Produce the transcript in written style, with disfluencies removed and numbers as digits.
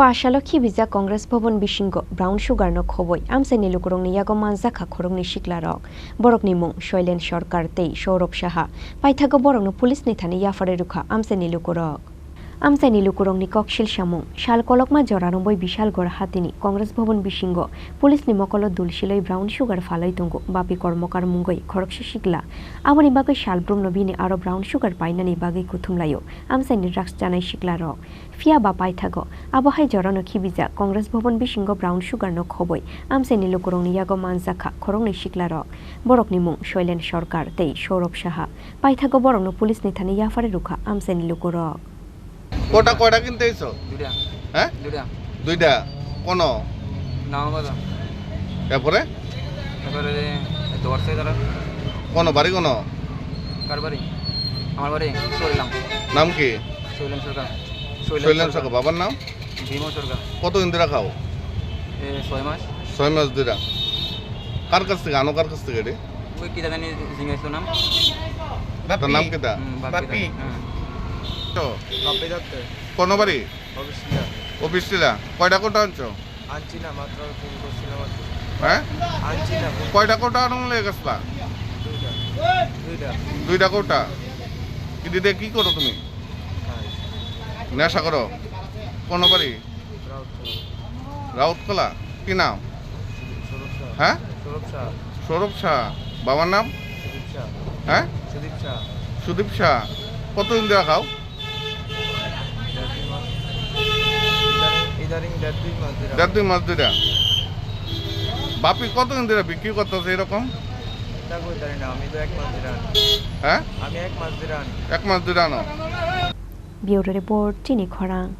Fashalo Kibiza Congress Bhavan Bishingo Brown Sugar no Khoboi Amse Nilukurong ni Yago Manzakha Khorong ni Shiklarok Borok ni Mung Shoilen Sarkar Tei Saurabh Saha Paithago Borok no Police ni Thani Yafare Rukha Amse Nilukurok Amse Nilukurong ni Kokshil Shamung Shal Kolokma Joranoboi Bishal Gor Hatini Congress Bhavan Bishingo Police ni Mokolo Dulshiloi Brown Sugar Falai Tungo Bapi Kormokar Mungoi Khorokshi Shikla Amoni Bagai Shal Brum Nobini Aro Brown Sugar Painani Bagai Kuthumlayo Amse ni Drugs Janai Shiklarok Fia ba paithago abohai jorano khibiza Congress Bhavan Bishingo Brown Sugar no khoboi amse nilukurong ni yago manzakha khorong ni shiklarok borok ni mung Shoilen Sarkar tei Saurabh Saha paithago borok no police ni thani yafare rukha amse nilukurok কয়টা কিনতে এসো? দুইটা। হ্যাঁ? দুইটা। কোন? নামাবাদা। এরপরে দর্শে তারা কোন বাড়ি কোন? কার বাড়ি? আমার বাড়ি শৈলাম। নাম কি? শৈলেন সরকার। শৈলেন সরকার। বাবার নাম? ভীম সরকার। কত ইন্দিরা খাও? 6 মাস। 6 মাস দিরা। কার কাছ থেকে আনো কার কাছ থেকে রে? ওই কি জানি জিজ্ঞাসা নাম? তার নাম কি তা? বাপি। তো বাপি দত্ত। কোন বাড়ি? অফিসিয়া। অফিসিলা। কয়টা কোটা আনছো? আনছি না মাত্র ফোন করছিলাম আজকে। হ্যাঁ? আনছি না। কয়টা কোটা আনলে গেছলা? দুইটা কোটা। কি দিতে কি করো তুমি? নেশা করো? কোন বাড়ি? রাউতকলা। কি নাম? হ্যাঁ? সৌরভ শাহ। বাবার নাম? হ্যাঁ? সুদীপ শাহ। কতদিন ধরে খাও? দেড় দুই মাস ধরে। বাপি কতদিন ধরে বিক্রি করতেছে এরকম? হ্যাঁ? 1 মাস ধরে আনো। Bureau Report Chini Khorang